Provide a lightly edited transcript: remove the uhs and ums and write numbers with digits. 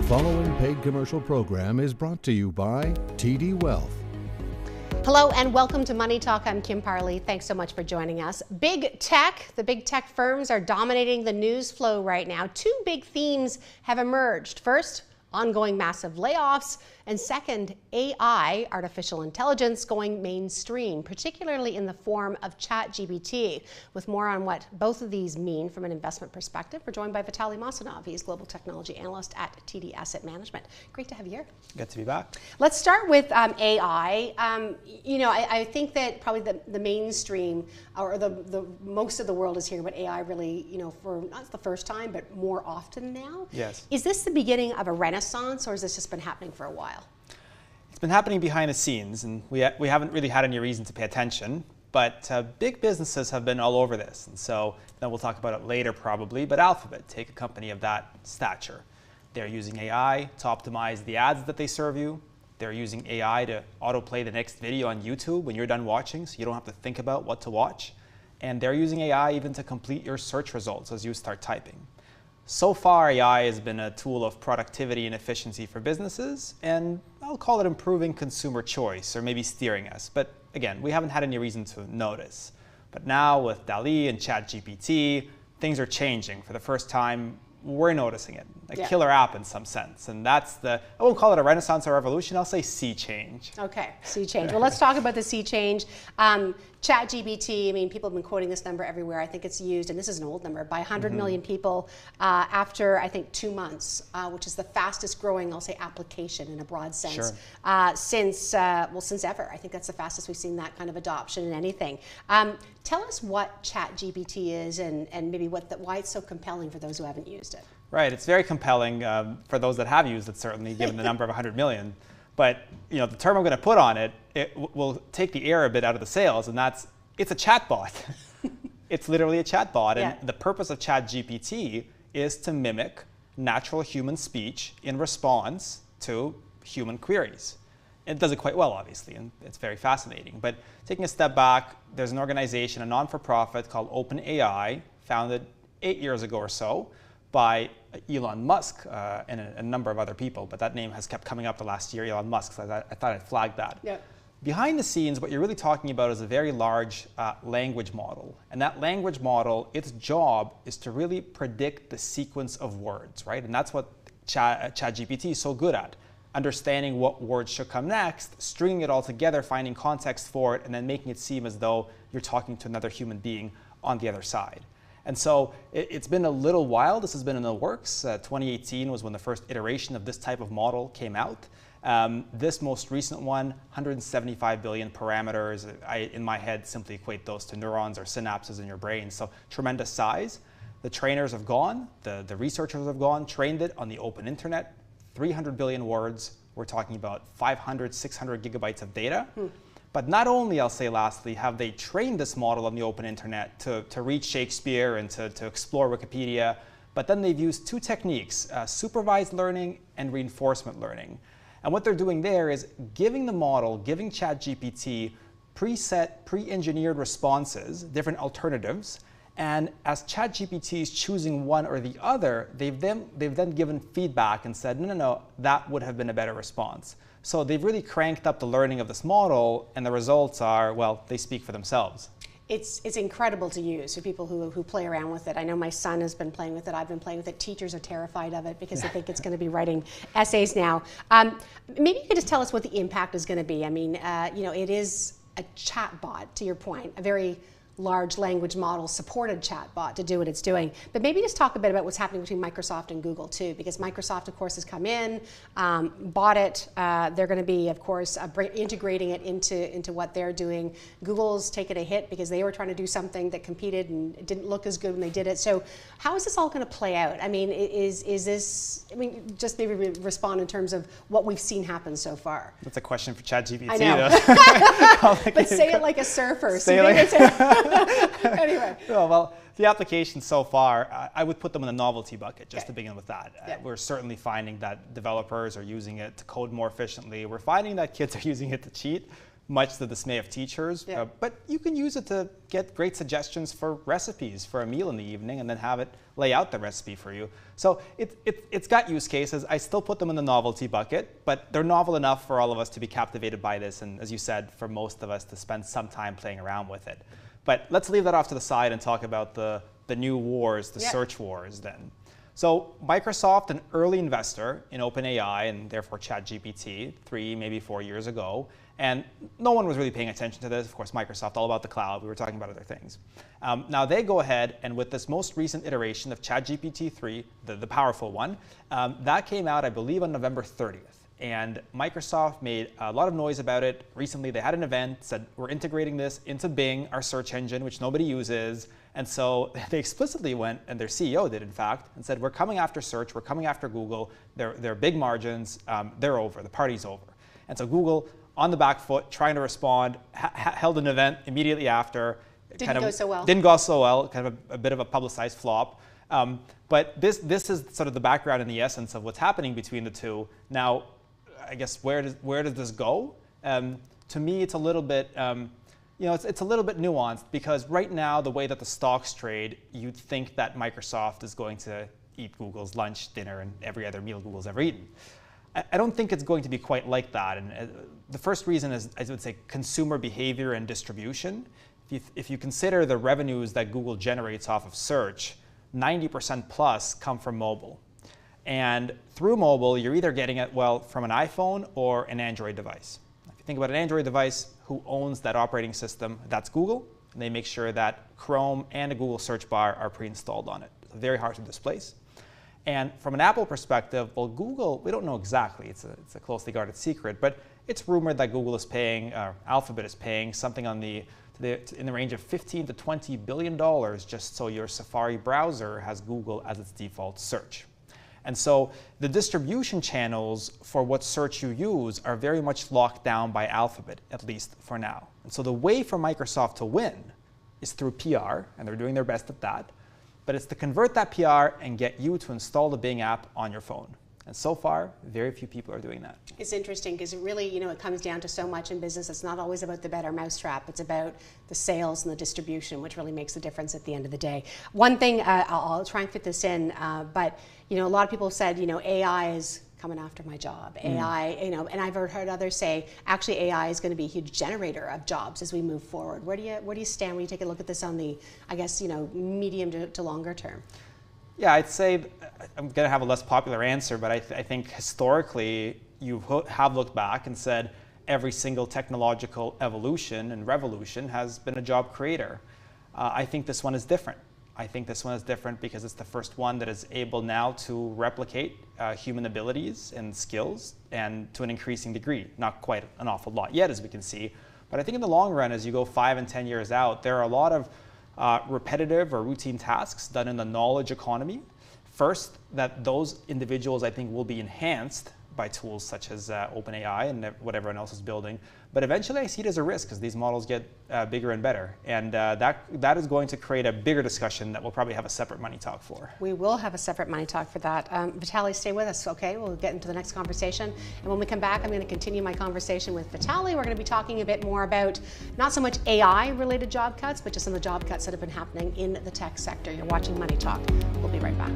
following paid commercial program is brought to you by TD Wealth. Hello and welcome to Money Talk. I'm Kim Parley. Thanks so much for joining us. Big tech, the big tech firms are dominating the news flow right now. Two big themes have emerged. First, ongoing massive layoffs, and second, AI, artificial intelligence, going mainstream, particularly in the form of ChatGPT. With more on what both of these mean from an investment perspective, we're joined by Vitali Mossounov. He's Global Technology Analyst at TD Asset Management. Great to have you here. Good to be back. Let's start with AI. I think that probably the mainstream, or the most of the world is hearing about AI really, for not the first time, but more often now. Yes. Is this the beginning of a renaissance, or has this just been happening for a while? It's been happening behind the scenes, and we haven't really had any reason to pay attention, but big businesses have been all over this. And so then we'll talk about it later probably, but Alphabet, take a company of that stature. They're using AI to optimize the ads that they serve you. They're using AI to autoplay the next video on YouTube when you're done watching, so you don't have to think about what to watch. And they're using AI even to complete your search results as you start typing. So far, AI has been a tool of productivity and efficiency for businesses, and I'll call it improving consumer choice, or maybe steering us. But again, we haven't had any reason to notice. But now with DALL-E and ChatGPT, things are changing. For the first time, we're noticing it. A killer app in some sense. And that's I won't call it a renaissance or revolution, I'll say sea change. Okay, sea change. Well, let's talk about the sea change. ChatGPT, people have been quoting this number everywhere. I think it's used, and this is an old number, by 100 million people after, I think, 2 months, which is the fastest growing, I'll say, application in a broad sense since ever. I think that's the fastest we've seen that kind of adoption in anything. Tell us what ChatGPT is and maybe why it's so compelling for those who haven't used it. Right, it's very compelling for those that have used it, certainly, given the number of 100 million. But the term I'm going to put on it, will take the air a bit out of the sails, and it's a chatbot. It's literally a chatbot, and the purpose of ChatGPT is to mimic natural human speech in response to human queries. It does it quite well, obviously, and it's very fascinating. But taking a step back, there's an organization, a non-for-profit called OpenAI, founded 8 years ago or so, by Elon Musk and a number of other people, but that name has kept coming up the last year, Elon Musk, so I thought I'd flag that. Yeah. Behind the scenes, what you're really talking about is a very large language model. And that language model, its job is to really predict the sequence of words, right? And that's what ChatGPT is so good at. Understanding what words should come next, stringing it all together, finding context for it, and then making it seem as though you're talking to another human being on the other side. And so it's been a little while. This has been in the works. 2018 was when the first iteration of this type of model came out. This most recent one, 175 billion parameters. I, in my head, simply equate those to neurons or synapses in your brain. So tremendous size. The trainers have gone, the researchers have gone, trained it on the open internet. 300 billion words. We're talking about 500, 600 gigabytes of data. But not only, I'll say lastly, have they trained this model on the open internet to read Shakespeare and to explore Wikipedia, but then they've used two techniques, supervised learning and reinforcement learning. And what they're doing there is giving ChatGPT preset, pre-engineered responses, different alternatives, and as ChatGPT is choosing one or the other, they've then given feedback and said, no, that would have been a better response. So they've really cranked up the learning of this model, and the results are, well, they speak for themselves. It's incredible to use for people who play around with it. I know my son has been playing with it. I've been playing with it. Teachers are terrified of it because they think it's going to be writing essays now. Maybe you could just tell us what the impact is going to be. It is a chatbot, to your point, a very large language model supported chatbot to do what it's doing. But maybe just talk a bit about what's happening between Microsoft and Google too, because Microsoft, of course, has come in, bought it. They're going to be, of course, integrating it into what they're doing. Google's taken a hit because they were trying to do something that competed and it didn't look as good when they did it. So how is this all going to play out? Is this, just maybe respond in terms of what we've seen happen so far. That's a question for ChatGPT. I know. But say it like a surfer. Anyway. Oh, well, the applications so far, I would put them in the novelty bucket just to begin with that. We're certainly finding that developers are using it to code more efficiently. We're finding that kids are using it to cheat. much to the dismay of teachers. But you can use it to get great suggestions for recipes for a meal in the evening and then have it lay out the recipe for you. So it's got use cases. I still put them in the novelty bucket, but they're novel enough for all of us to be captivated by this, and as you said, for most of us to spend some time playing around with it. But let's leave that off to the side and talk about the new wars, the search wars then. So Microsoft, an early investor in OpenAI and therefore ChatGPT 3, maybe 4 years ago, and no one was really paying attention to this. Of course, Microsoft, all about the cloud. We were talking about other things. Now they go ahead and with this most recent iteration of ChatGPT 3, the powerful one, that came out, I believe, on November 30th. And Microsoft made a lot of noise about it. Recently, they had an event, said, we're integrating this into Bing, our search engine, which nobody uses. And so they explicitly went, and their CEO did, in fact, and said, we're coming after search, we're coming after Google. They're big margins, they're over, the party's over. And so Google, on the back foot, trying to respond, held an event immediately after. Didn't go so well. Didn't go so well, kind of a bit of a publicized flop. But this is sort of the background and the essence of what's happening between the two. Now, I guess where does this go? To me, it's a little bit, it's a little bit nuanced because right now, the way that the stocks trade, you'd think that Microsoft is going to eat Google's lunch, dinner, and every other meal Google's ever eaten. I don't think it's going to be quite like that. And the first reason is, I would say, consumer behavior and distribution. If you consider the revenues that Google generates off of search, 90% plus come from mobile. And through mobile, you're either getting it, well, from an iPhone or an Android device. If you think about an Android device, who owns that operating system? That's Google. And they make sure that Chrome and a Google search bar are pre-installed on it. It's very hard to displace. And from an Apple perspective, well, Google, we don't know exactly. It's a closely guarded secret, but it's rumored that Google is paying, Alphabet is paying something in the range of $15 to $20 billion just so your Safari browser has Google as its default search. And so the distribution channels for what search you use are very much locked down by Alphabet, at least for now. And so the way for Microsoft to win is through PR, and they're doing their best at that. But it's to convert that PR and get you to install the Bing app on your phone. And so far, very few people are doing that. It's interesting because it really, it comes down to so much in business. It's not always about the better mousetrap. It's about the sales and the distribution, which really makes the difference at the end of the day. One thing, I'll try and fit this in, but a lot of people have said, AI is coming after my job. AI, and I've heard others say, actually, AI is going to be a huge generator of jobs as we move forward. Where do you stand when you take a look at this on the, medium to longer term? Yeah, I'd say I'm going to have a less popular answer, but I think historically you have looked back and said every single technological evolution and revolution has been a job creator. I think this one is different. I think this one is different because it's the first one that is able now to replicate human abilities and skills, and to an increasing degree. Not quite an awful lot yet, as we can see, but I think in the long run, as you go 5 and 10 years out, there are a lot of repetitive or routine tasks done in the knowledge economy. First, that those individuals, I think, will be enhanced by tools such as OpenAI and what everyone else is building. But eventually I see it as a risk as these models get bigger and better. And that is going to create a bigger discussion that we'll probably have a separate Money Talk for. We will have a separate Money Talk for that. Vitali, stay with us, okay? We'll get into the next conversation. And when we come back, I'm going to continue my conversation with Vitali. We're going to be talking a bit more about not so much AI-related job cuts, but just some of the job cuts that have been happening in the tech sector. You're watching Money Talk. We'll be right back.